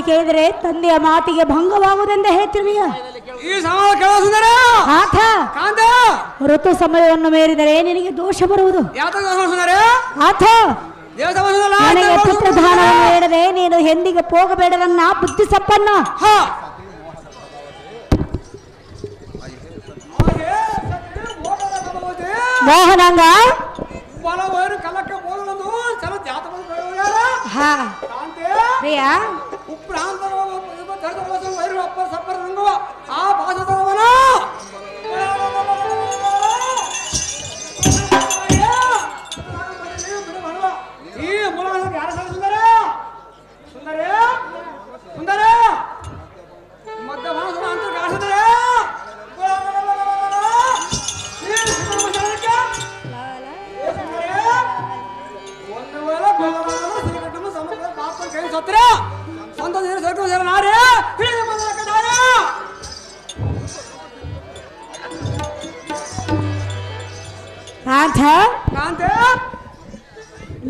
ಕೇಳಿದರೆ ತಂದೆಯ ಮಾತಿಗೆ ಭಂಗವಾಗುವುದೆಂದು ಹೇಳ್ತಿರುವೆಯ ಈ ಸಮಾನ ಕೇಳ ಸುಂದರ ಆತ ಕಾಂತ ಋತು ಸಮಯವನ್ನು ಮೀರಿದರೆ ನಿನಗೆ ದೋಷ ಬರುವುದು ಸುಂದರ ಆತ ನನಗೆ ಪುತ್ರಧಾನವನ್ನು ಹೇಳದೆ ನೀನು ಎಂದಿಗೆ ಹೋಗಬೇಡ ನನ್ನ ಬುದ್ಧಿ ಸಂಪನ್ನ ಮೋಹನಾಂಗ ಪ್ರಿಯಾ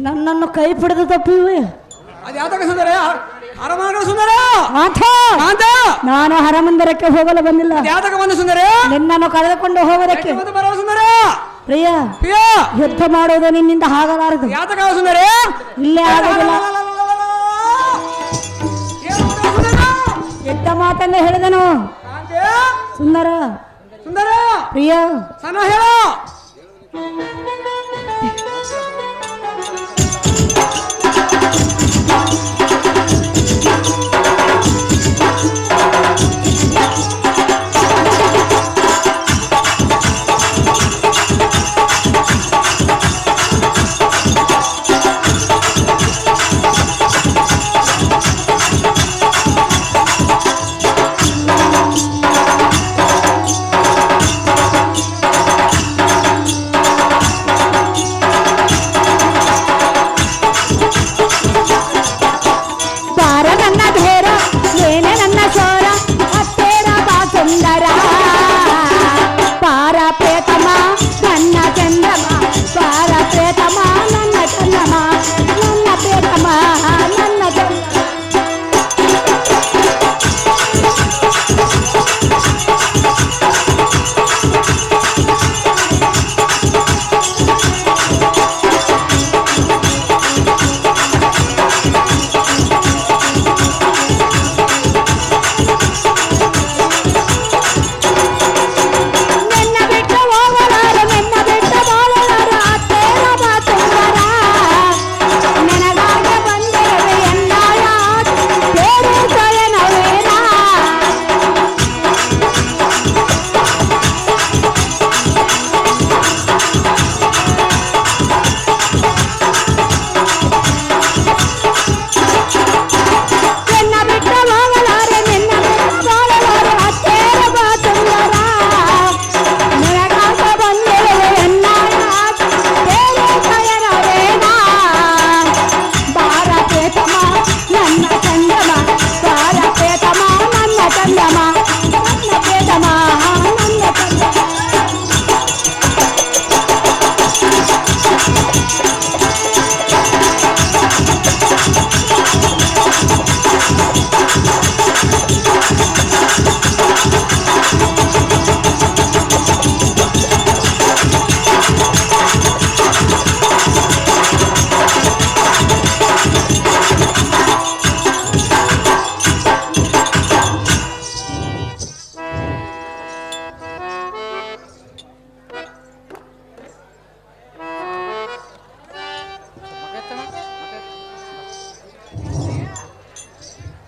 ನನ್ನನ್ನು ಕೈ ಹಿಡಿದು ತಪ್ಪಿವೆ ನಾನು ಹರಮಂದಿರಕ್ಕೆ ಹೋಗಲು ಬಂದಿಲ್ಲ ನಿನ್ನನ್ನು ಕಳೆದುಕೊಂಡು ಹೋಗೋದಕ್ಕೆ ಪ್ರಿಯ ಯುದ್ಧ ಮಾಡೋದು ನಿನ್ನಿಂದ ಆಗಲಾರದು ಇಲ್ಲೇ ಆಗೋದಿಲ್ಲ ಎದ್ದ ಮಾತನ್ನೇ ಹೇಳಿದನು ಸುಂದರ ಪ್ರಿಯ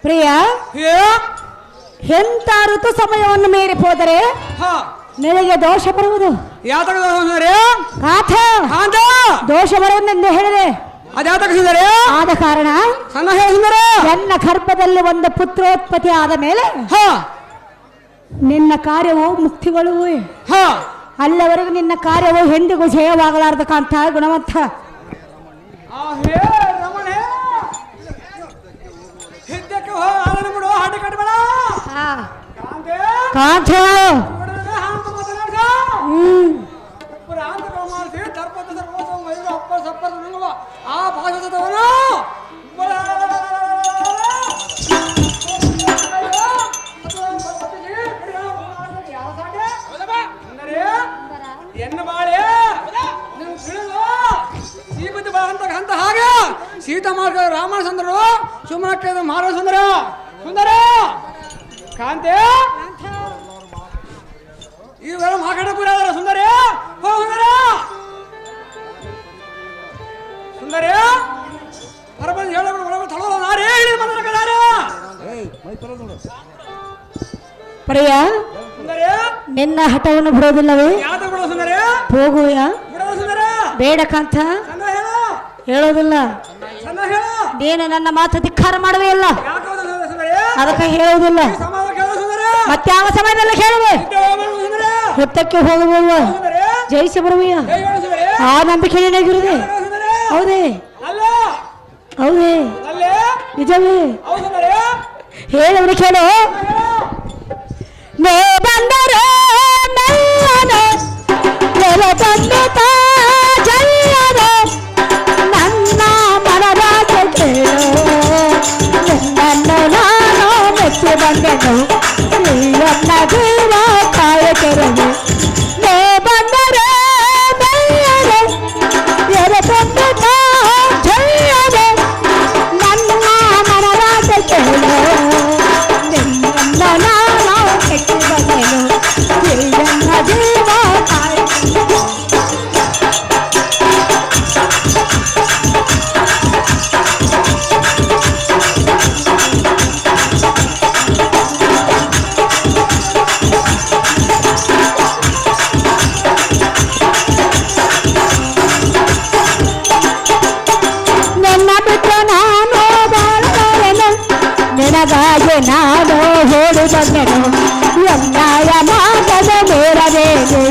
ಪ್ರಿಯ ಎಂತ ಋತು ಸಮಯವನ್ನು ಮೀರಿ ಹೋದರೆ ನಿನಗೆ ದೋಷ ಬರುವುದು ದೋಷ ಬರುವುದೆಂದು ಹೇಳಿದೆ ಆದ ಕಾರಣ ನನ್ನ ಗರ್ಭದಲ್ಲಿ ಒಂದು ಪುತ್ರೋತ್ಪತ್ತಿ ಆದ ಮೇಲೆ ನಿನ್ನ ಕಾರ್ಯವು ಮುಕ್ತಿಗಳು ಅಲ್ಲವರೆಗೂ ನಿನ್ನ ಕಾರ್ಯವು ಎಂದಿಗೂ ಜಯವಾಗಲಾರದು ಕಾಂತ ಗುಣವಂತ ಅಂತ ಹಾಗೆ ಸೀತಾ ಮಾರ್ಗ ರಾಮನ ಸುಂದರು ಸುಮ್ಮನಕ್ಕೆ ಮಾರ ಸುಂದರ ಸುಂದರ ಕಾಂತೆ ಇವೆಲ್ಲ ಮಾಕಡ ಕೂಡ ಸುಂದರ ಹೋ ಸುಂದರ ಸುಂದರ ಹೊರಬಂದು ಹೇಳಬಿಡು ಒಳಗೆ ತಳೋ ನಾರೇ ಹೇಳಿ ಬಂದರೆ ಪ್ರಿಯ ಸುಂದರ ನಿನ್ನ ಹಠವನ್ನು ಬಿಡೋದಿಲ್ಲವೇ? ಯಾವ್ದು ಬಿಡೋ ಸುಂದರ ಹೋಗುವ ಬಿಡೋ ಸುಂದರ ಬೇಡ ಕಾಂತ ಚಂದ ಹೇಳು ಹೇಳೋದಿಲ್ಲ. ಚಂದ ಹೇಳು ನೀನು ನನ್ನ ಮಾತು ಧಿಕ್ಕಾರ ಮಾಡುವೆ ಇಲ್ಲ, ಯಾಕೋ ಸುಂದರ ಅದಕ್ಕೆ ಹೇಳುವುದಿಲ್ಲ. ಸಮಾಧಾನ ಕೇಳು ಸುಂದರ ಮತ್ತೆ ಯಾವ ಸಮಯದಲ್ಲಿ ಹೇಳುವೆ? ಸುಂದರ ಹುತ್ತಕ್ಕೆ ಹೋಗಬಹುವ ಸುಂದರ ಜಯಿಸಿ ಬರುವೆಯ ಹೇಳು ಸುಂದರ ಆ ನಂಬಿಕೆ ನಿನಗಿರುವೆ. ಸುಂದರ ಹೌದೇ ಅಲ್ಲ ಹೌದೇ ಅಲ್ಲೇ ನಿಜವೇ? ಹೌದು ಸುಂದರ ಹೇಳುವರು ಕೇಳು. ನೇ ಬಂದರೆ ಮೆಲ್ಲನೆ ನೆಲೆ ತಂದೆ ಜಲ್ಲದೆ ನನ್ನ ಮನರಾಜ ಕೇಳು. ನಿನ್ನನ್ನು ನಾನು ಮೆಚ್ಚಿ ಬಂದೆನು, ನೀಯನ್ನ ಜೀವ ಕಾಯಕೆರನು. ನೇ ಬಂದರೆ ಮೆಲ್ಲನೆ ನೆಲೆ ತಂದೆ ಜಲ್ಲದೆ ನನ್ನ ಮನರಾಜ ಕೇಳು. ನಿನ್ನನ್ನು ನಾನು ಮೆಚ್ಚಿ ಬಂದೆನು, ನೀಯನ್ನ ಜೀವ ಕಾಯಕೆರನು. ನನ್ನ ಬಿಟ್ಟು ನಾನು ಬಾಳಬಾರನು, ನಿನಗಾಗಿ ನಾನು ಓಡಿ ಬಂದೆನು. ಒನ್ನಾಯ ಮಾತದ ಮೇರದೇನು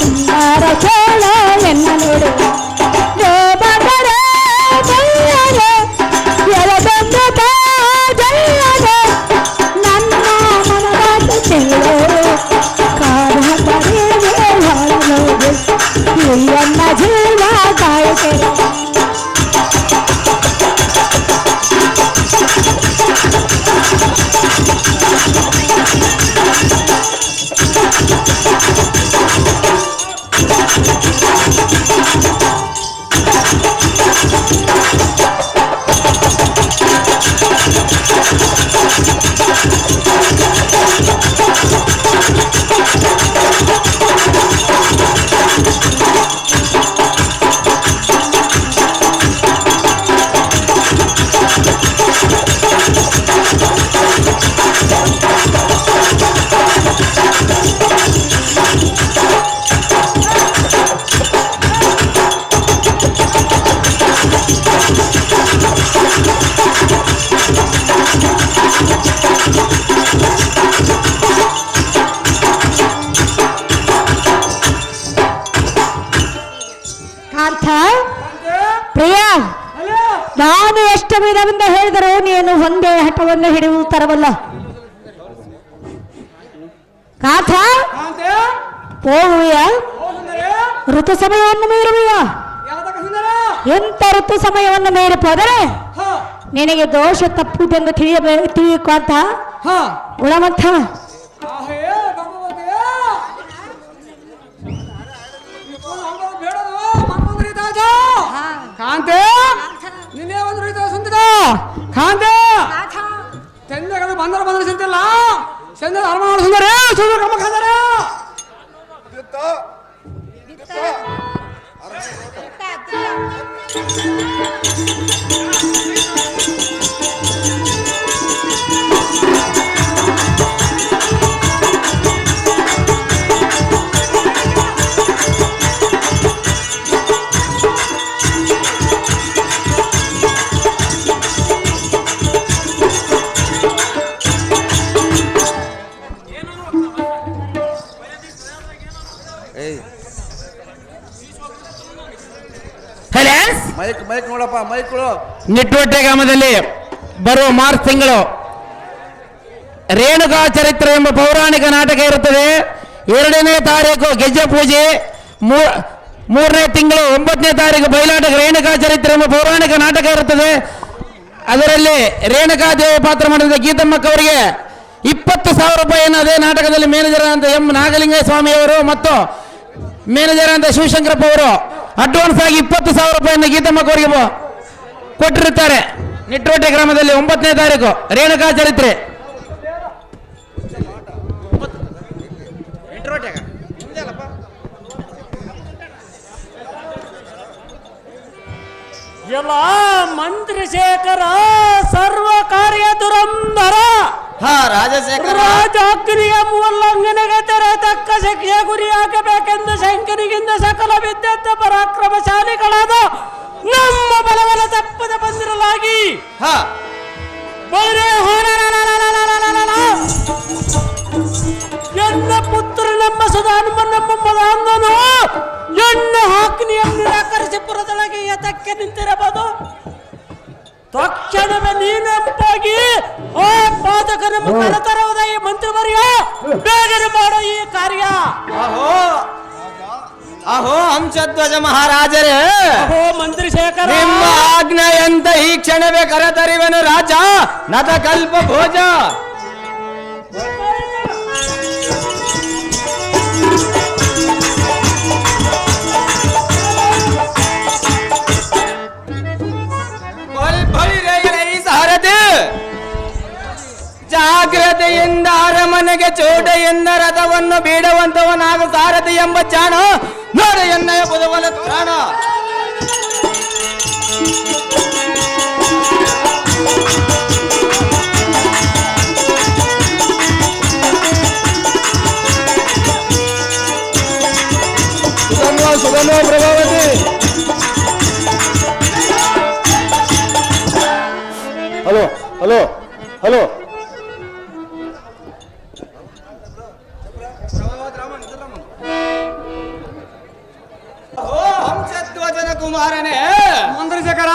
ಸುಂದರ ಕೇಳ ಎನ್ನ ನೋಡು. ಬಂದರೆ ಜಲ್ಲದೆ ಎಲೆದೊಂದು ಜಲ್ಲದೆ ನನ್ನ ಮನದಾಟ ಕೇಳು. ಕಾದ ಕಡೆಗೆ ಹೊರನೋಡು, ಎನ್ನ ಜೀವ ಕಾಯುತ್ತೆನು. ಕಾಂತ ಪ್ರಿಯ, ನಾನು ಎಷ್ಟು ವಿಧವಿಂದ ಹೇಳಿದರೂ ನೀನು ಒಂದೇ ಹಠವನ್ನು ಹಿಡಿಯುವ ತರವಲ್ಲ. ಕಾಂತ ಕಾಂತೆ ಹೋಗುವೆಯ ಓ ಸುಂದರ ಋತು ಸಮಯವನ್ನು ಮೀರುವೆಯ? ಯಾವ್ದಕ್ಕ ಸುಂದರ ಎಂತ ಋತು ಸಮಯವನ್ನು ಮೀರಿపోದರೆ ಹ ನಿನಗೆ ದೋಷ ತಪ್ಪುದೆಂದು ತಿಳಿಯಬೇಕು ಅಂತ ಹ ಗುಣವಂತ. ಆಹೇ ಭಗವತಿ ಬೇಡದು ಮತ್ತೊಂದು ರೀತಿ ಆಯ್ತು. ಕಾಂತೆ ನಿನ್ನೆ ಒಂದು ರೀತಿ ಸುಂದರ ಕಾಂತೆ ಚಂದಗಳು ಬಂದರು ಸಿಂತಿಲ್ಲ ಚಂದ ಅರಮಾನ ಸುಂದರ ಸುಂದರ ಕಮ್ಮ ಕಾಂದರ ಮೈಕ್ ನೋಡಪ್ಪ ಮೈಕ್ಗಳು. ನಿಟ್ಟೊಟ್ಟೆ ಗ್ರಾಮದಲ್ಲಿ ಬರುವ ಮಾರ್ಚ್ ತಿಂಗಳು ರೇಣುಕಾ ಚರಿತ್ರೆ ಎಂಬ ಪೌರಾಣಿಕ ನಾಟಕ ಇರುತ್ತದೆ. 2ನೇ ತಾರೀಕು ಗೆಜ್ಜೆ ಪೂಜೆ, 3ನೇ ತಿಂಗಳು 9ನೇ ತಾರೀಕು ಬಯಲಾಟ ರೇಣುಕಾ ಚರಿತ್ರೆ ಎಂಬ ಪೌರಾಣಿಕ ನಾಟಕ ಇರುತ್ತದೆ. ಅದರಲ್ಲಿ ರೇಣುಕಾ ದೇವಿ ಪಾತ್ರ ಮಾಡಿದ ಗೀತಮ್ಮಕ್ಕ ಅವರಿಗೆ 20,000 ರೂಪಾಯಿಯನ್ನು ಅದೇ ನಾಟಕದಲ್ಲಿ ಮ್ಯಾನೇಜರ್ ಅಂತ ಎಂ ನಾಗಲಿಂಗ ಸ್ವಾಮಿಯವರು ಮತ್ತು ಮ್ಯಾನೇಜರ್ ಅಂತ ಶಿವಶಂಕರಪ್ಪ ಅವರು ಅಡ್ವಾನ್ಸ್ ಆಗಿ 20,000 ರೂಪಾಯಿಯನ್ನು ಗೀತಮ್ಮಕ್ಕವರಿಗೆ ಕೊಟ್ಟಿರುತ್ತಾರೆ. ನಿಟ್ರೋಟೆ ಗ್ರಾಮದಲ್ಲಿ 9ನೇ ತಾರೀಕು ರೇಣುಕಾ ಚರಿತ್ರೆ. ಎಲ್ಲ ಮಂತ್ರಿಶೇಖರ ಸರ್ವ ಕಾರ್ಯ ದುರಂಧರ ರಾಜಶೇಖರ ರಾಜಾಜ್ಞೆಯ ಉಲ್ಲಂಘನೆಗೆ ತೆರೆತಕ್ಕ ಶಿಕ್ಷೆ ಗುರಿಯಾಗಬೇಕೆಂದು ಶಂಕನಿಗಿಂದ ಸಕಲ ವಿದ್ಯುತ್ ಪರಾಕ್ರಮಶಾಲಿಗಳಾದ ನಮ್ಮ ಬಲವಲ ತಪ್ಪದ ಬಂದಿರಲಾಗಿ ಎನ್ನ ಪುತ್ರ ನಮ್ಮ ಸುಧಾನ್ಮನಮ್ಮ ಮದಾಂಗನು ಎನ್ನ ಆಜ್ಞೆಯನ್ನು ನಿರಾಕರಿಸಿ ಪುರದೊಳಗೆ ಎತಕ್ಕೆ ನಿಂತಿರಬಹುದು. ತಕ್ಷಣವೇ ನೀನೆಂಪಾಗಿ ಆ ಪಾದಕನ ಕರೆತರುವುದ ಈ ಮಂತ್ರಿವರ್ಯ ಬೇಗನೆ ಮಾಡೋ ಈ ಕಾರ್ಯ. ಅಹೋ ಹಂಸಧ್ವಜ ಮಹಾರಾಜರೇ, ಅಹೋ ಮಂತ್ರಿಶೇಖರ, ನಿಮ್ಮ ಆಜ್ಞೆಯಂತ ಈ ಕ್ಷಣವೇ ಕರೆತರಿವನು ರಾಜ ನತ ಕಲ್ಪ ಭೋಜ. ಜಾಗ್ರತೆಯಿಂದ ಅರಮನೆಗೆ ಚೋಟ ಎಂದ ರಥವನ್ನು ಬೀಡುವಂತವನಾಗ ಸಾರಥಿ ಎಂಬ ಜಾಣ ನೋಡ ಎನ್ನಯ ಬುಧವಲ ಪ್ರಾಣ. ಸುಗನೋ ಪ್ರಭಾವತಿ. ಹಲೋ ಹಲೋ ಹಲೋ ಹಂಸಧ್ವಜನ ಕುಮಾರನೇ ಮಂತ್ರಿಶೇಖರ,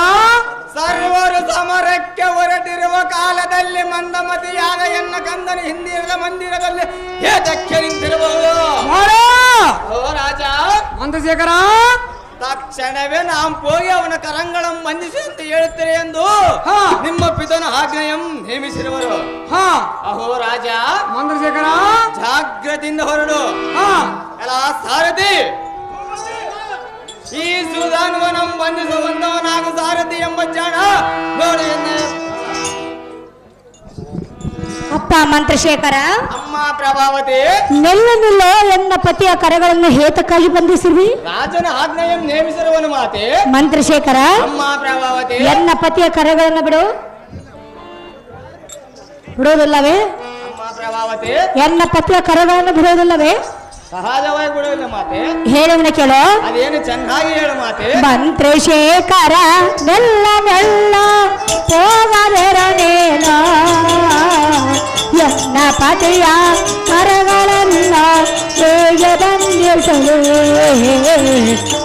ಸರ್ವರು ಸಮರಕ್ಕೆ ಹೊರಟಿರುವ ಕಾಲದಲ್ಲಿ ಮಂದಮತಿಯಾದ ಎನ್ನ ಕಂದನ ಹಿಂದಿರದ ಮಂದಿರದಲ್ಲಿ ಏತಕ್ಕೆ ನಿಂತಿರಬಹುದು? ಓ ರಾಜ ಮಂತ್ರಿಶೇಖರ, ತಕ್ಷಣವೇ ನಾವು ಹೋಗಿ ಅವನ ಕರಂಗಳನ್ನು ಬಂಧಿಸಿ ಅಂತ ಹೇಳುತ್ತೇನೆ ಎಂದು ನಿಮ್ಮ ಪಿತನ ಆಜ್ಞೆಯಂ ನೇಮಿಸಿರುವರು. ಅಹೋ ರಾಜ ಮಂತ್ರಿಶೇಖರ, ಜಾಗ್ರತೆಯಿಂದ ಹೊರಡು. ಎಲ್ಲ ಸಾರಥಿ, ಈ ಸುಧಾನ್ವನಂ ಬಂಧಿಸುವಂತವನಾಗ ಸಾರಥಿ ಎಂಬ ಜಾಣ ನೋಡಿ. ಅಪ್ಪ ಮಂತ್ರಶೇಖರ, ಅಮ್ಮ ಪ್ರಭಾವತಿ, ನಿಲ್ಲೋ ಎನ್ನ ಪತಿಯ ಕರೆಗಳನ್ನು ಹೇತಕ್ಕಾಗಿ ಬಂಧಿಸಿರ್ವಿ? ರಾಜನ ಆಜ್ಞೆಯಂ ನೇಮಿಸಿರುವನು ಮಾತೆ. ಮಂತ್ರಶೇಖರ, ಅಮ್ಮ ಪ್ರಭಾವತಿ, ಎನ್ನ ಪತಿಯ ಕರೆಗಳನ್ನು ಬಿಡೋದಿಲ್ಲವೇ? ಅಮ್ಮ ಪ್ರಭಾವತಿ, ಎನ್ನ ಪತಿಯ ಕರೆಗಳನ್ನು ಬಿಡೋದಿಲ್ಲವೇ? ಸಹಜವಾಗಿ ಬಿಡುವುದಿಲ್ಲ ಮಾತೆ. ಹೇಳುವನ ಕೇಳೋ. ಅದೇನು ಚೆನ್ನಾಗಿ ಹೇಳು ಮಾತೆ. ಮಂತ್ರಶೇಖರ, ನೆಲ್ಲ ಹೋಗದಿರನೇನ ಎನ್ನ ಪತಿಯ ಕರೆಗಳನ್ನ ಹೇಗೆ ಬಂಧಿಸಲು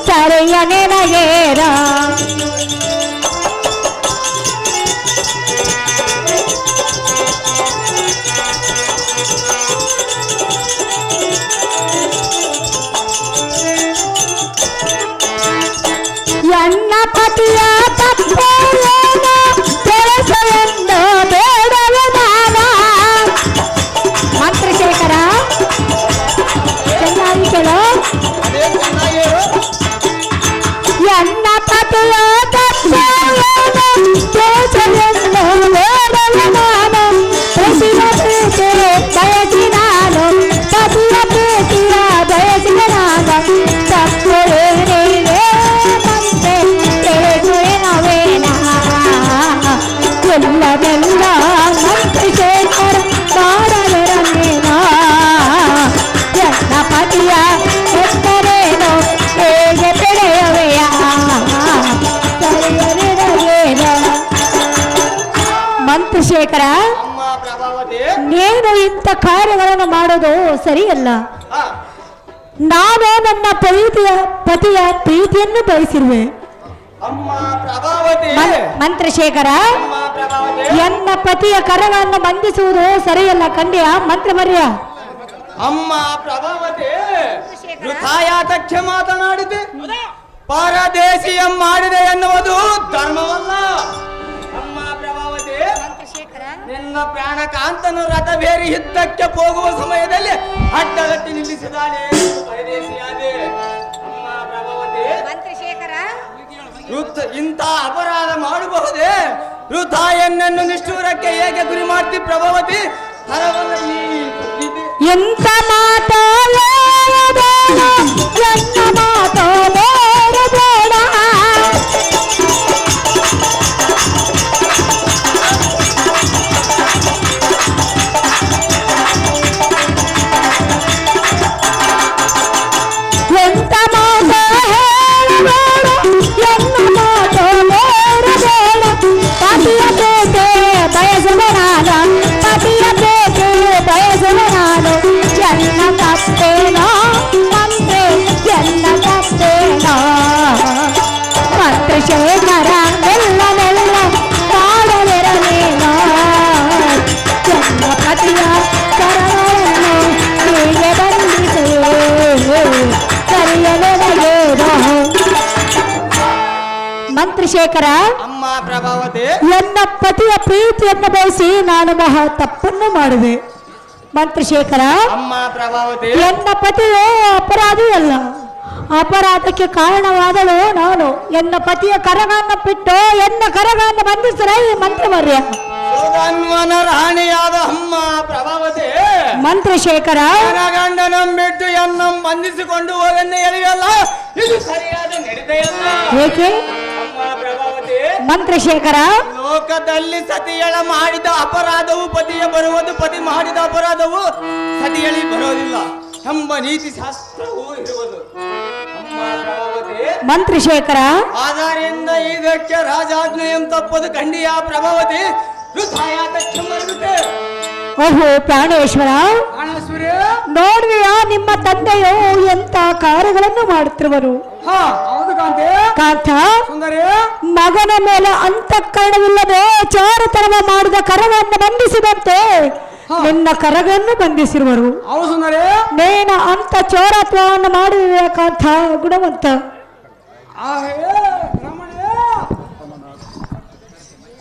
ಸರಿಯ ನಿನಗೇರ? ಎನ್ನ ಪತಿಯ ತಪ್ಪೇನ ತಿಳಿಸಲೆಂದು ಬೇಡವೆ ನಾನ. ಮಂತ್ರಶೇಖರ, ಚೆನ್ನಾಗಿ ಕೇಳು. ಅದೇನು ಚೆನ್ನಾಗಿ ಹೇಳು. ಎನ್ನ ಪತಿಯ ತಪ್ಪೇನ ತಿಳಿಸಲೆಂದು ಬೇಡವೆ ನಾನು. ಪತಿಯ ಪ್ರೀತಿ ಬಯಸಿ ನಾನು, ಪತಿಯ ಪ್ರೀತಿಯ ಬಯಸಿದ ನಾನು. ತಪ್ಪು ಏನಿದೆ ಎಲ್ಲವೆಲ್ಲ ಮಂತ್ರಿಶೇಖರ ಮಾಡಲಿರನೇನ ಎನ್ನ ಪತಿಯ ಎತ್ತರೇನು ಹೇಗೆ ಬೆಳೆಯುವೆಯ ಸರಿಯಲಿರಲೇನ? ಮಂತ್ರಿಶೇಖರ, ಅಮ್ಮ ಪ್ರಭಾವತಿ, ನೀನು ಇಂಥ ಕಾರ್ಯಗಳನ್ನು ಮಾಡೋದು ಸರಿಯಲ್ಲ. ನಾನು ನನ್ನ ಪತಿಯ ಪ್ರೀತಿಯನ್ನು ಬಯಸಿರುವೆ. ಅಮ್ಮ ಪ್ರಭಾವತಿ, ಮಂತ್ರಶೇಖರ, ಅಮ್ಮ ಪ್ರಭಾವತಿ, ಎನ್ನ ಪತಿಯ ಕರಗಳನ್ನು ಬಂಧಿಸುವುದು ಸರಿಯಲ್ಲ ಕಂಡ್ಯ ಮಂತ್ರಮರ್ಯ. ಅಮ್ಮ ಪ್ರಭಾವತಿ, ವೃಥಾಯಾತಕ್ಕೆ ಮಾತನಾಡಿದೆ. ಪರದೇಶಿಯ ಮಾಡಿದೆ ಎನ್ನುವುದು ಧರ್ಮವಲ್ಲ. ಅಮ್ಮ ಪ್ರಭಾವತಿ, ನಿನ್ನ ಪ್ರಾಣಕಾಂತನು ರಥ ಬೇರಿ ಯುದ್ಧಕ್ಕೆ ಹೋಗುವ ಸಮಯದಲ್ಲಿ ಅಡ್ಡಗಟ್ಟಿ ನಿಲ್ಲಿಸಿದಾನೆ. ಪರದೇಶಿಯಾದೆ. ಅಮ್ಮ ಪ್ರಭಾವತಿ, ಇಂಥ ಅಪರಾಧ ಮಾಡಬಹುದೇ? ವೃದ್ಧ ಎನ್ನನ್ನು ನಿಷ್ಠೂರಕ್ಕೆ ಹೇಗೆ ಗುರಿ ಮಾಡ್ತಿ ಪ್ರಭಾವತಿ? ಎಂತ ಮಾತೋ ಎನ್ನ ಮಾತೋ ಬೇಡ ಎಂತ ಮಾತೋ ಹೇಳಬೇಡ ಎನ್ನ ಮಾತೋ ಬೇಡ ಪತಿಯ ಬೇಟೆ ಬಯಸುವ ನಾನು ಪತಿಯ ಬೇಟೆ ಬಯಸುವ ನಾನು ಎನ್ನ ತಪ್ಪೇನೋ ಮಂತ್ರಿ ಎನ್ನ ತಪ್ಪೇನೋ ಮಂತ್ರಿ ಶೇಖರ ಮೆಲ್ಲ ಮೆಲ್ಲ ಮಾಡಲಿರಲೇನೋ ಎನ್ನ ಪತಿಯ ಕರವನ್ನು ಹೀಗೆ ಬಂದಿಸೇ ಕರೆಯಲೇನೋ ಮಂತ್ರಿ ಶೇಖರ ಅಮ್ಮ ಪ್ರಭಾವತಿ, ಎನ್ನ ಪತಿಯ ಪ್ರೀತಿಯನ್ನು ಬಯಸಿ ನಾನು ಮಹಾ ತಪ್ಪನ್ನು ಮಾಡಿದೆ. ಮಂತ್ರಿ ಶೇಖರ, ಅಮ್ಮ ಪ್ರಭಾವತಿ, ಎನ್ನ ಪತಿಯು ಅಪರಾಧಿಯಲ್ಲ, ಅಪರಾಧಕ್ಕೆ ಕಾರಣವಾದಳು ನಾನು. ಎನ್ನ ಪತಿಯ ಕರಗನ್ನು ಬಿಟ್ಟು ಎನ್ನ ಕರಗನ್ನು ಬಂಧಿಸಿದರೆ ಈ ಮಂತ್ರಿವರ್ಯ. ಸುಗನ್ವನ ರಾಣಿಯಾದ ಅಮ್ಮ ಪ್ರಭಾವತಿ, ಮಂತ್ರಿ ಶೇಖರ, ಗಂಡನಂ ಬಿಟ್ಟು ಎನ್ನಂ ಬಂಧಿಸಿಕೊಂಡು ಹೋಗನ್ನು ಹೇಳಿಯಲ್ಲ, ಇದು ಸರಿಯಾದ ನಡೆದೆಯಲ್ಲ. ಏಕೆ ಅಮ್ಮ ಪ್ರಭಾವತಿ, ಮಂತ್ರಿ ಶೇಖರ, ಲೋಕದಲ್ಲಿ ಸತಿಯಳ ಮಾಡಿದ ಅಪರಾಧವು ಪತಿಯ ಬರುವುದು, ಪತಿ ಮಾಡಿದ ಅಪರಾಧವು ಸತಿಯಳಿ ಬರೋದಿಲ್ಲ ಎಂಬ ನೀತಿ ಶಾಸ್ತ್ರವೂ ಇರುವುದು. ಅಮ್ಮ ಪ್ರಭಾವತಿ, ಮಂತ್ರಿ ಶೇಖರ, ಆದ್ದರಿಂದ ಇದಕ್ಕೆ ರಾಜಾಜ್ಞೆಯಂ ತಪ್ಪದು ಖಂಡಿಯ ಪ್ರಭಾವತಿ. ಓಹೋ ಪ್ರಾಣೇಶ್ವರ, ಪ್ರಾಣೇಶ್ವರಿ, ನೋಡುವೆಯ ನಿಮ್ಮ ತಂದೆಯು ಎಂತ ಕಾರ್ಯಗಳನ್ನು ಮಾಡುತ್ತಿರುವರು. ಹೌದು ಕಾಂತಿ. ಕಾಂತ, ಸುಂದರಿ, ಮಗನ ಮೇಲೆ ಅಂತಃಕರಣವಿಲ್ಲದೆ ಚಾರುತನವ ಮಾಡಿದ ಕರವನ್ನು ಬಂಧಿಸಿದಂತೆ ನಿನ್ನ ಕರಗನ್ನು ಬಂಧಿಸಿರುವರು. ಹೌದು ಸುಂದರಿ. ನೇನ ಅಂತ ಚೋರತ್ವವನ್ನು ಮಾಡಿರುವೆ ಕಾಂತ ಗುಣವಂತ.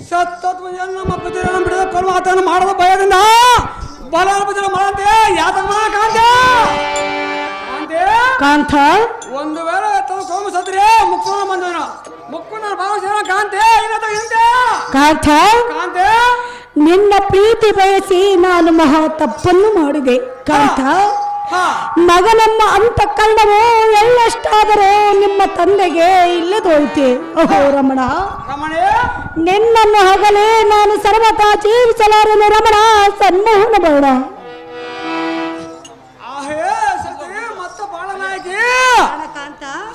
ಸತ್ತತ್ವ ನಮ್ಮ ಪತಿಯನ್ನು ಬಿಡದ ಪರಮಾತ್ಮನ ಮಾಡದ ಭಯದಿಂದ ಬಲ ಪತಿನ ಮಾಡಂತೆ ಯಾತಕ ಕಾಂತೆ. ಕಾಂತ, ಒಂದು ವೇಳೆ ಸೋಮ ಸತ್ರೆ ಮುಕ್ಕೋಣ ಬಂದವನ ಮುಕ್ಕನ ಭಾವಸೇನ ಕಾಂತೆ ಹಿಂದೆ ಕಾಂತ, ಕಾಂತೆ. ನಿನ್ನ ಪ್ರೀತಿ ಬಯಸಿ ನಾನು ಮಹಾ ತಪ್ಪನ್ನು ಮಾಡಿದೆ ಕಾಂತ. ಮಗನಮ್ಮ ಅಂತಃಕರಣವು ಎಳ್ಳಷ್ಟಾದರೂ ನಿಮ್ಮ ತಂದೆಗೆ ಇಲ್ಲದೋಯ್ತೆ. ಓಹೋ ರಮಣ, ನಿನ್ನನ್ನು ಹಗಲೇ ನಾನು ಸರ್ವತಾ ಜೀವಿಸಲಾರನು ರಮಣ. ಸನ್ಮೋಹನ ಬೇಡ. ಮತ್ತೆ ಬಾಳ ನಾಯಕಿ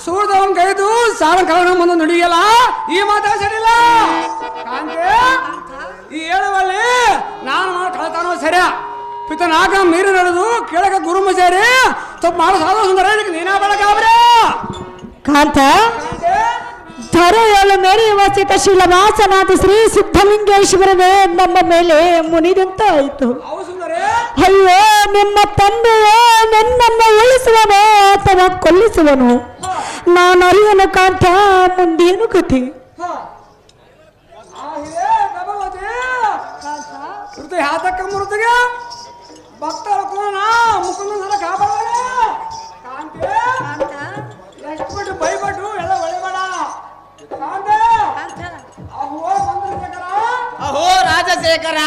ಸೂರ್ಯದವನ್ ಕೈದು ಸಾಲ ಕಾರಣ ಬಂದು ನುಡಿಯಲ್ಲ ಈ ಮಾತಾ ಸರಿಲ್ಲ ಕಾಂತೆ. ಈ ಹೇಳುವಲ್ಲಿ ನಾನು ಕಳತಾನೋ ಸರಿಯ ಪಿತನಾಗ ಮೀರಿ ನಡೆದು ಕೆಳಗ ಗುರುಮ ಸೇರಿ ಸ್ವಲ್ಪ ಮಾಡೋ ಸಾಧ ಸುಂದರ ಇದಕ್ಕೆ ನೀನಾ ಬೆಳಗಾವ್ರೆ ಕಾಂತ. ಧರೆಯಲು ಮೆರೆಯುವ ಸ್ಥಿತಶೀಲವಾಸನಾದ ಶ್ರೀ ಸಿದ್ಧಲಿಂಗೇಶ್ವರನೇ ನಮ್ಮ ಮೇಲೆ ಮುನಿದಂತಾಯಿತು. ಅಯ್ಯೋ, ನಿಮ್ಮ ತಂದೆಯೋ ನನ್ನನ್ನು ಉಳಿಸುವನೋ ಅಥವಾ ಕೊಲ್ಲಿಸುವನು ನಾನು ಅರಿಯನು ಕಾಂತ. ಮುಂದೇನು ಕಥೆ? ಹಾತಕ್ಕ ಮೃತಿಗೆ ಭಕ್ತರ ಮುಖಂದ ಕಾಪಾಡ ಕಾಂತೆ. ಎಷ್ಟು ಬಿಟ್ಟು ಬೈಬಟ್ಟು ಎಲ್ಲ ಒಳಬೇಡ ಕಾಂತೆ. ಅಹೋ ರಾಜಶೇಖರ,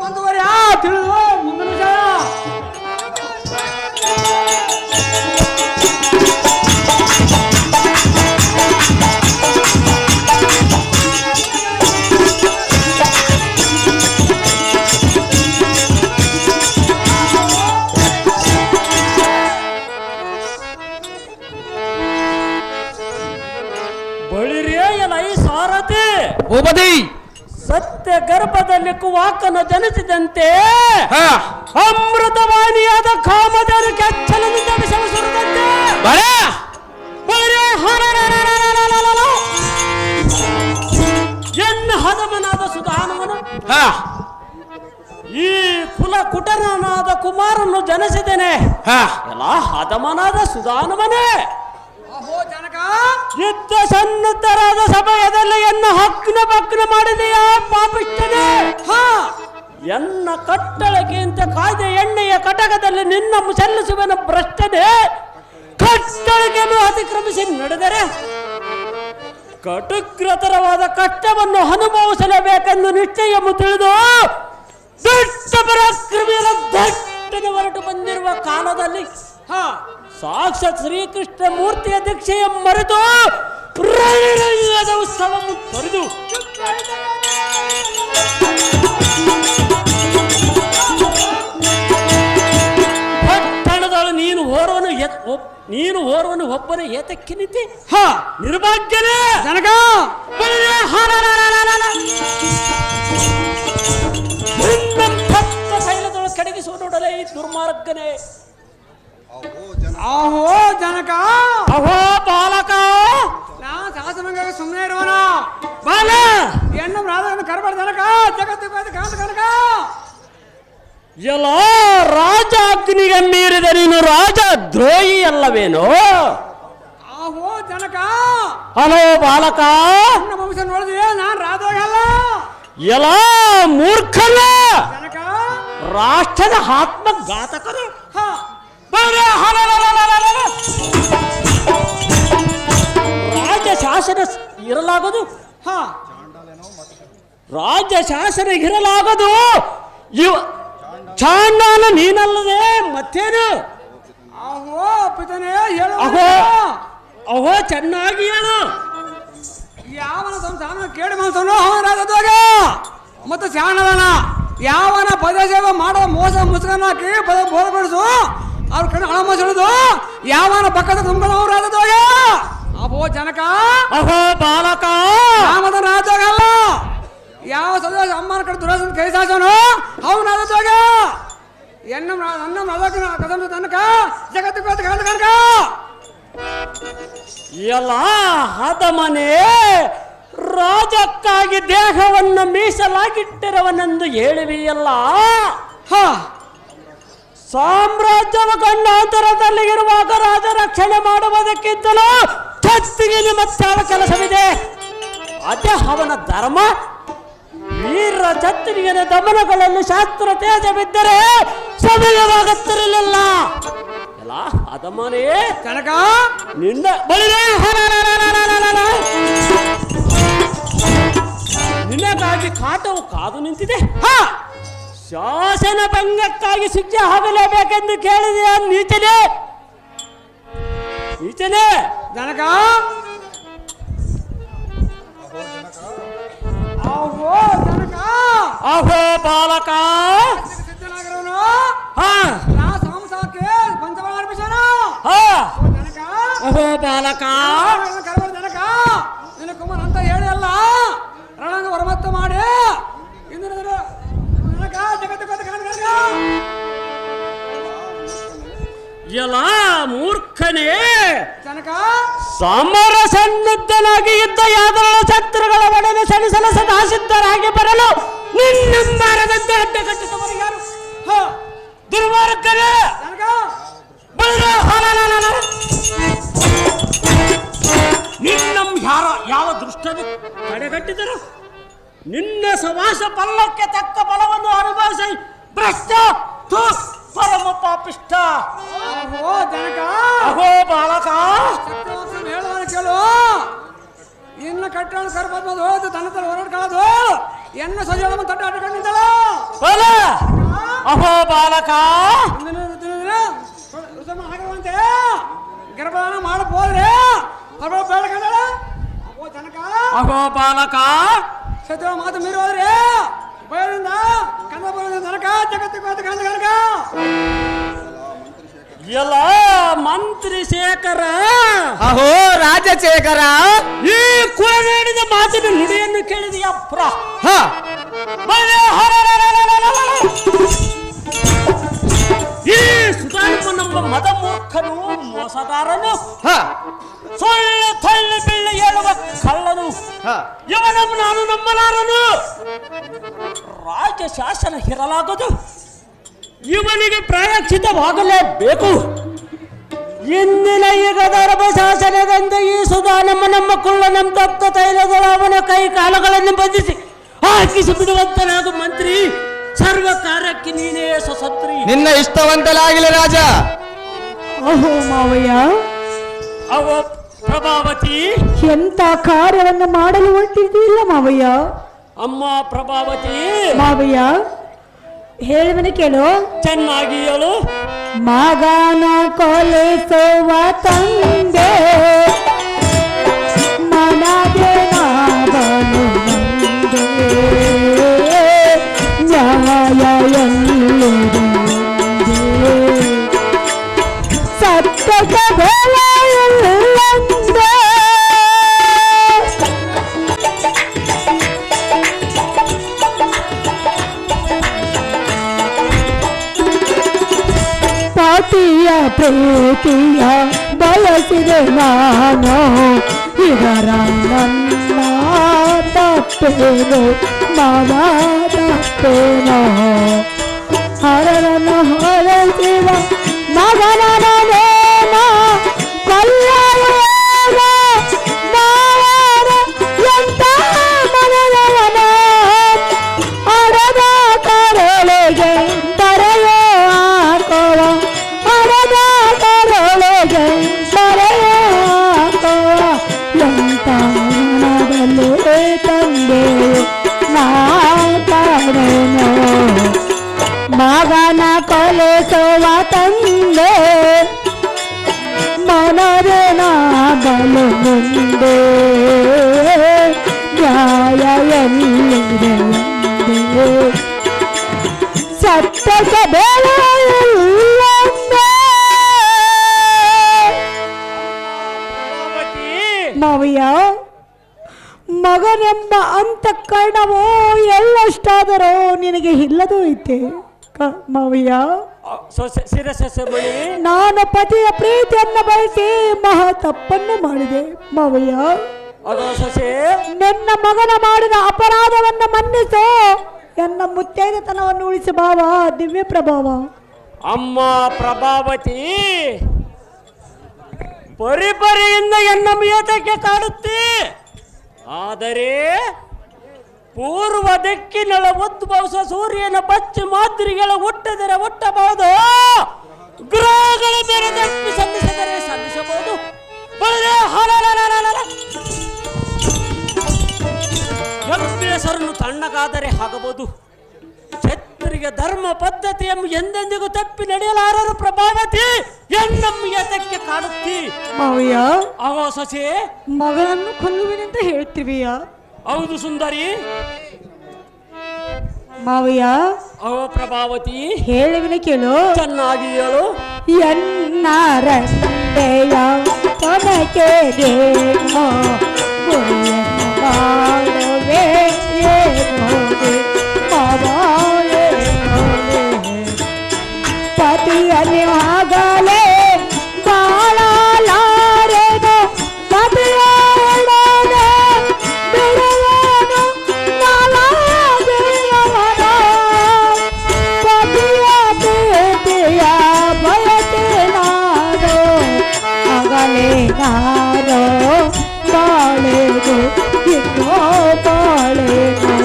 ಮುಂದುವರಿಯ ತಿಳಿದು ಮುಂದಿನ ವಿಷಯ. ಭೂಪತಿ, ಸತ್ಯ ಗರ್ಭದಲ್ಲಿ ಕುವಾಕನ ಜನಿಸಿದಂತೆ ಅಮೃತವಾಣಿಯಾದ ಕಾಮಧೇನು ಕೆಚ್ಚಲದಿಂದ ವಿಷವ ಸುರಿದಂತೆ ಎನ್ನ ಹದಮನಾದ ಸುಧಾನವನು ಈ ಕುಲ ಕುಟರನಾದ ಕುಮಾರನ್ನು ಜನಿಸಿದ್ದೇನೆ. ಎಲ್ಲ ಹದಮನಾದ ಸುಧಾನವನೇ ಯುದ್ಧ ಸನ್ನದ್ಧರಾದ ಸಮಯದಲ್ಲಿ ಎನ್ನ ಹಕ್ಕಿನ ಬಕ್ನ ಮಾಡಿದೆಯ ಪಾಪಿಷ್ಟನೇ. ಎನ್ನ ಕಟ್ಟಳಕ್ಕಿಂತ ಕಾಯ್ದೆ ಎಣ್ಣೆಯ ಕಟಕದಲ್ಲಿ ನಿನ್ನ ಸಲ್ಲಿಸುವನ ಭ್ರಷ್ಟನೇ. ಕಟ್ಟಳಿಗೆಯನ್ನು ಅತಿಕ್ರಮಿಸಿ ನಡೆದರೆ ಕಟುಗ್ರತರವಾದ ಕಷ್ಟವನ್ನು ಅನುಭವಿಸಲೇಬೇಕೆಂದು ನಿಶ್ಚಯವನ್ನು ತಿಳಿದು ದುಷ್ಟ ಪರಾಕ್ರಮಿಯರ ದಟ್ಟನೆ ಹೊರಟು ಬಂದಿರುವ ಕಾಲದಲ್ಲಿ ಸಾಕ್ಷಾತ್ ಶ್ರೀಕೃಷ್ಣ ಮೂರ್ತಿಯ ದೀಕ್ಷೆಯ ಮರೆತು ರಣರಂಗದ ಉತ್ಸವವನ್ನು ತೊರೆದು ಪಟ್ಟಣದಳು ನೀನು ಓರ್ವನು ಒಬ್ಬನೇ ಏತಕ್ಕೆ ನಿಂತೆ ನಿರ್ಭಾಗ್ಯನೇ ಜನಕ ತೈಲದೊಳ ಕಡೆಗಿಸುವ ನೋಡಲೇ ದುರ್ಮಾರ್ಗನೇ. ಆಹೋ ಜನಕ ಅಹೋ ಬಾಲಕ ನಾ ಶಾಸನ ಸುಮ್ಮನೆ ಇರುವನ ಬಾಲ ಹೆಣ್ಣು ರಾಧವನ್ನು ಕರಬೇಡ ಜನಕ ಜಗತ್ತು ಕಾಂತ ಕನಕ ಎಲ್ಲ ರಾಜ ಅಗ್ನಿಗೆ ಮೀರಿದ ನೀನು ರಾಜ ದ್ರೋಹಿ ಅಲ್ಲವೇನೋ? ಆಹೋ ಜನಕ ಹಲೋ ಬಾಲಕ ನನ್ನ ವಂಶ ನೋಡಿದ್ರೆ ನಾನ್ ರಾಧಾಗಲ್ಲ ಎಲ್ಲ ಮೂರ್ಖನ ಜನಕ ರಾಷ್ಟ್ರದ ಆತ್ಮಘಾತಕರು. ರಾಜ್ಯ ಶಾಸನ ಇರಲಾಗದು, ರಾಜ್ಯ ಶಾಸನ ಇರಲಾಗದು. ಚಾಂಡಾಲ ನೀನಲ್ಲದೆ ಮತ್ತೇನು? ಆಹೋ ಪಿತನೇ ಹೇಳು ಅಹೋ ಅಹೋ ಚೆನ್ನಾಗಿ ಹೇಳು. ಯಾವನ ಸಂಸಾರ ಕೇಳಿ ಮನಸ್ಸನ್ನು ಅವನ ರಾಜದ್ವಾಗ ಮತ್ತು ಶಾಣದನ ಯಾವನ ಪದ ಸೇವೆ ಮಾಡೋ ಮೋಸ ಮುಸ್ಕನ ಹಾಕಿ ಪದ ಬೋರ್ಬಿಡಿಸು ಅವ್ರ ಕಣ್ಣು ಹಣ ಮೋಸಿಡುದು ಯಾವನ ಪಕ್ಕದ ತುಂಬಿದ ಅವ್ರ ರಾಜದ್ವಾಗ ಅಹೋ ಜನಕ ಅಹೋ ಬಾಲಕ ರಾಮದ ರಾಜಾಗಲ್ಲ ಯಾವ ಸದಸ್ಯ ಅಮ್ಮನ ಕಡೆ ದುರಾಸನ ಕೈ ಸಾಸನು ಅವನ ರಾಜದ್ವಾಗ ನನ್ನ ಕದಮ ತನಕ ಜಗತ್ತು ಕನಕ ಎಲ್ಲ ಹದ ಮನೆ ರಾಜಕ್ಕಾಗಿ ದೇಹವನ್ನು ಮೀಸಲಾಗಿಟ್ಟಿರುವನೆಂದು ಹೇಳುವಿಯಲ್ಲ. ಸಾಮ್ರಾಜ್ಯದ ಗಂಡಾಂತರದಲ್ಲಿ ಇರುವಾಗ ರಾಜ ರಕ್ಷಣೆ ಮಾಡುವುದಕ್ಕಿಂತಲೂ ಛತ್ತಿಗೆ ಮತ್ತಾವ ಕೆಲಸವಿದೆ. ಅದೇ ಅವನ ಧರ್ಮ. ವೀರ ಛತ್ತಿಗೆ ದಮನಗಳಲ್ಲಿ ಶಾಸ್ತ್ರ ತೇಜವಿದ್ದರೆ ಸಮಯವಾಗುತ್ತಿರಲಿಲ್ಲ. ಎಲ್ಲ ಅದಮನೇ ಕನಕ ನಿನ್ನ ಬಳಿರೇ ನಿನಗಾಗಿ ಕಾಟವು ಕಾದು ನಿಂತಿದೆ. ಶಾಸನ ಭಂಗಕ್ಕಾಗಿ ಶಿಕ್ಷೆ ಆಗಲೇಬೇಕೆಂದು ಕೇಳಿದೆಯ ನೀಚನೆ ನೀಚನೆ ಜನಕ ಆಹೋ ಜನಕ ಅಹೋ ಬಾಲಕ ಸಿದ್ಧನಾಗಿರೋನು ಹಾ ನಾ ಸಂಸಾರಕ್ಕೆ ಪಂಚಬಲ ಅರ್ಪಿಸೋಣ ಹಾ ಜನಕ ಅಹೋ ಬಾಲಕ ಕರಬಾರ ಜನಕ ನಿನ್ನ ಕುಮಾರ್ ಅಂತ ಹೇಳಿ ಅಲ್ಲ ರಣಂಗ ವರಮತ್ತ ಮಾಡಿ ಇಂದಿನ ಜನಕ ಜಗತ್ತು ಕನಕ ಎಲ್ಲ ಮೂರ್ಖನೇ ಜನಕ ಸಮರ ಸನ್ನದ್ಧನಾಗಿ ಯುದ್ಧ ಯಾದಳ ಶತ್ರುಗಳ ಒಡನೆ ಸಣಿಸಲು ಸದಾ ಸಿದ್ಧರಾಗಿ ಬರಲು ನಿನ್ನಂಬಾರದಂತೆ ಅಡ್ಡಗಟ್ಟಿದವರು ಯಾರು? ದುರ್ಮಾರ್ಗನೇ ಜನಕ ನಿನ್ನಂ ಯಾವ ದುಷ್ಟನು ತಡೆಗಟ್ಟಿದರು? ನಿನ್ನ ಸವಾಸ ಪಲ್ಲಕ್ಕೆ ತಕ್ಕ ಬಲವನ್ನು ಅನುಭವಿಸಿ ಭ್ರಷ್ಟ ಪರಮ ಪಾಪಿಷ್ಟ. ಆಹೋ ಜನಕ ಅಹೋ ಬಾಲಕ ಸತ್ಯವಂತನ ಹೇಳುವನು ಕೇಳು ಇನ್ನು ಕಟ್ಟಣ ಕರ್ಬೋದು ಹೋದು ತನ್ನ ತಲೆ ಹೊರಡ್ಕೊಳ್ಳೋದು ಎನ್ನ ಸಜೀವನ ತಟ್ಟ ಅಡ್ಕೊಂಡಿದ್ದಳು ಬಲ ಅಹೋ ಬಾಲಕ ಆಗವಂತೆ ಗರ್ಭದಾನ ಮಾಡಬೋದ್ರೆ ಬೇಡಕಂದಳ ಅಹೋ ಜನಕ ಅಹೋ ಬಾಲಕ ಸತ್ಯ ಮಾತು ಮೀರಿ ಹೋದ್ರೆ ಭಯದಿಂದ ಕಂದ ಬರೋದ ಜನಕ ಜಗತ್ತಿಗೆ ಕಂದ ಕನಕ ಎಲ್ಲ ಮಂತ್ರಿ ಶೇಖರ ಅಹೋ ರಾಜಶೇಖರ ಈ ಕುಲ ನೀಡಿದ ಮಾತಿನ ನುಡಿಯನ್ನು ಕೇಳಿದೆಯಪ್ಪ. ಈ ಸುಧಾರಮ್ಮನೆಂಬ ಮದ ಮೂರ್ಖನು ಮೋಸಗಾರನು ಸೊಳ್ಳೆ ತಳ್ಳಿ ಬಿಳ್ಳಿ ಹೇಳುವ ಕಳ್ಳನು ಇವನನ್ನು ನಾನು ನಂಬಲಾರನು. ರಾಜ್ಯ ಶಾಸನ ಇರಲಾಗದು. ಇವನಿಗೆ ಪ್ರಾಯಶ್ಚಿತವಾಗಲೇಬೇಕು. ಇಂದಿನ ಈಗ ಧರ್ಮ ಶಾಸನದಂತೆ ಈ ಸುಧಾನಮ್ಮ ನಮ್ಮ ಕುಳ್ಳ ನಮ್ಮ ತಪ್ಪ ತೈಲದಳ ಅವನ ಕೈ ಕಾಲುಗಳನ್ನು ಬಂಧಿಸಿ ಹಾಕಿಸಿ ಬಿಡುವಂತನಾಗು ಮಂತ್ರಿ. ಸರ್ವ ಕಾರ್ಯಕ್ಕೆ ನೀನೇ ಸಸತ್ರಿ. ನಿನ್ನ ಇಷ್ಟವಂತಲಾಗಲಿ ರಾಜ. ಓಹೋ ಮಾವಯ್ಯ, ಅವ ಪ್ರಭಾವತಿ, ಎಂತ ಕಾರ್ಯವನ್ನು ಮಾಡಲು ಹೊರಟಿದ್ದಿಲ್ಲ ಮಾವಯ್ಯ. ಅಮ್ಮ ಪ್ರಭಾವತಿ, ಮಾವಯ್ಯ ಹೇಳುವನ ಕೇಳು. ಚೆನ್ನಾಗಿ ಹೇಳು. ಮಗನ ಕೊಲಿಸುವ ತಂದೆ ಮನದೆ ನಾವನು ನಂದೆ ನ್ಯಾಯ ಎನ್ನುವುದೇ ಸತ್ಯದ ಬೆಲೆ ಇಲ್ಲಂದೆ. ಪತಿಯ ಪ್ರೀತಿಯ ಬಯಸಿದೆ ನಾನು, ಇದರ ನನ್ನ ತಪ್ಪೇನು ಮಾವ ತಪ್ಪೇನೋ. ಹರರನ್ನು ಹೊರಸಿದ ಮಗನನೇನ ಕೊಲ್ಲುವಾಗ ಮಾವರ ಎಂತ ಮನದವನ ಅರದ ಕರಳಿಗೆ ಬರೆಯೋ ಹಾಕುವ ಅರದ ಕರಳಿಗೆ ಬರೆಯೋ ಹಾಕುವ ಎಂತ ಮನದಲ್ಲಿ ತಂದೆ ನಾ ಕಾಣೆನೋ. ಮಗನ ಕೊಲಿಸುವ ತಂದೆ ಮನರೇನ ಬಲು ಮುಂದೆ ನ್ಯಾಯ ಎಲ್ಲಿದೆ ಎಂದೆ ಸತ್ಯಕ್ಕೆ ಬೆಲೆ ಇಲ್ಲಂದೆ. ಮಾವಯ್ಯ ಮಗನೆಂಬ ಅಂತಃಕರಣವೋ ಎಳ್ಳಷ್ಟಾದರೂ ನಿನಗೆ ಇಲ್ಲದೂ ಐತೆ ಮಾವಯ್ಯ. ಶಿರಸೆ ನಾನು ಪತಿಯ ಪ್ರೀತಿಯನ್ನು ಬಯಸಿ ಮಹಾ ತಪ್ಪನ್ನು ಮಾಡಿದೆ ಮಾವಯ್ಯ. ಸೊಸೆ, ನನ್ನ ಮಗನ ಮಾಡಿದ ಅಪರಾಧವನ್ನು ಮನ್ನಿಸು, ಎನ್ನ ಮುತ್ತೈದತನವನ್ನು ಉಳಿಸಿ ಬಾವ ದಿವ್ಯ ಪ್ರಭಾವ. ಅಮ್ಮ ಪ್ರಭಾವತಿ, ಪರಿಪರಿಯಿಂದ ಎನ್ನ ಮಿಯತಕ್ಕೆ ಕಾಡುತ್ತಿ. ಆದರೆ ಪೂರ್ವ ದಿಕ್ಕಿನಳ ಉದ್ಭವಿಸುವ ಸೂರ್ಯನ ಪಶ್ಚಿಮಾದ್ರಿಗಳ ಹುಟ್ಟದರೆ ಹುಟ್ಟಬಹುದು, ಗ್ರಹಗಳ ಬೇರೆ ತಪ್ಪಿ ಸಲ್ಲಿಸಿದರೆ ಸಲ್ಲಿಸಬಹುದು. ಹೆಸರನ್ನು ತಣ್ಣಗಾದರೆ ಆಗಬಹುದು. ಛತ್ರಿಗೆ ಧರ್ಮ ಪದ್ಧತಿ ಎಂದೆಂದಿಗೂ ತಪ್ಪಿ ನಡೆಯಲಾರರು ಪ್ರಭಾವತಿ ಎನ್ನಮ್ಮಿಯತಕ್ಕೆ ಕಾಡುತ್ತಿ. ಮಾವಯ್ಯ ಅವೋ ಸೊಸೆ, ಮಗನನ್ನು ಕೊಲ್ಲುವಿನೆಂತ ಹೇಳ್ತೀವಿಯ? ಹೌದು ಸುಂದರಿ. ಮಾವಯ್ಯ ಅವೋ ಪ್ರಭಾವತಿ, ಹೇಳುವಿನ ಕೇಳು. ಚೆನ್ನಾಗಿ ಹೇಳು. ಎನ್ನ ರಂಡೆಯ ಕೊನಕೆದೇನೋ ಗುರಿಯನ್ನು ಮಾಡುವೆ ಏನೋದೆ ಮಾವಾಯೇ ಪತಿಯಲ್ಲಿ ಆಗಲೇ ಬಾಳಲಾರೆನು ಮದುವೆಯೊಡನೆ ಬಿಡುವೆನು ನಾಲಾಗಿಯವನ ಪತಿಯ ಪ್ರೀತಿಯ ಬಯಕೆ ನಾನು ಆಗಲೇ ನಾನು ಬಾಳೆದು ಇನ್ನೋ ಬಾಳೆನು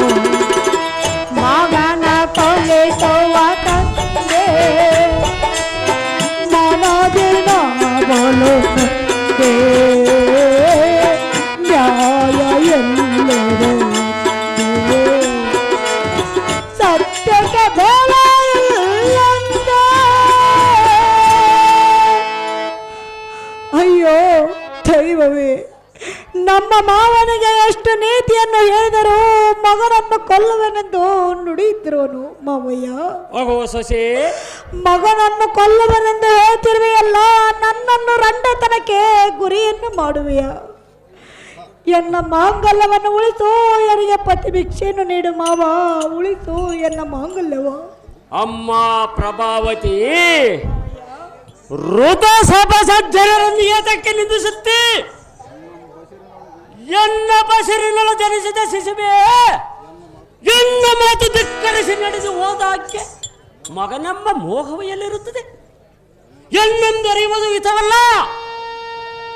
ಮಗನ ಕೊಲಿಸುವ ತಂದೆ ಮನದಿನ ಬಲು ಮುಂದೆ ನ್ಯಾಯ ಎಲ್ಲೆಡೆ ಸತ್ಯಕ್ಕೆ ಬೆಲೆ ಇಲ್ಲಂದೆ. ಅಯ್ಯೋ ದೈವವೇ, ನಮ್ಮ ಮಾವನಿಗೆ ಎಷ್ಟು ನೀತಿಯನ್ನು ಹೇಳಿದರೂ ಮಗನನ್ನು ಕೊಲ್ಲುವೆನೆಂದು ನುಡಿಯುತ್ತಿರುವನು ಮಾವಯ್ಯ. ಸೊಸೆ, ಮಗನನ್ನು ಕೊಲ್ಲುವೆನೆಂದು ಹೇಳ್ತಿರುವೆಯಲ್ಲ, ನನ್ನನ್ನು ರಂಡತನಕ್ಕೆ ಗುರಿಯನ್ನು ಮಾಡುವೆಯ? ಎನ್ನ ಮಾಂಗಲ್ಯವನ್ನು ಉಳಿಸು, ಎನಗೆ ಪತಿ ಭಿಕ್ಷೆಯನ್ನು ನೀಡು ಮಾವ, ಉಳಿಸು ಎನ್ನ ಮಾಂಗಲ್ಯವ. ಅಮ್ಮ ಪ್ರಭಾವತಿ, ಋತ ಸಭಸಜ್ಜನರನ್ನು ಏತಕ್ಕೆ ನಿಂದಿಸುತ್ತಿ? ಎನ್ನ ಬಸಿರಿನಲ್ಲ ಜನಿಸಿದ ಶಿಶುವೆ, ಎನ್ನ ಮಾತು ಧಿಕ್ಕರಿಸಿ ನಡೆದು ಹೋದಾಕೆ ಮಗನೆಂಬ ಮೋಹವು ಎಲ್ಲಿರುತ್ತದೆ? ಎನ್ನೆಂದರಿಯುವುದು ಹಿತವಲ್ಲ.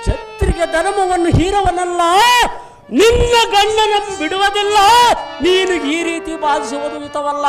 ಛತ್ರಿಗೆ ಧರ್ಮವನ್ನು ಹೀರವನಲ್ಲ, ನಿನ್ನ ಗಂಡನನ್ನು ಬಿಡುವುದಿಲ್ಲ. ನೀನು ಈ ರೀತಿ ಬಾಧಿಸುವುದು ಹಿತವಲ್ಲ.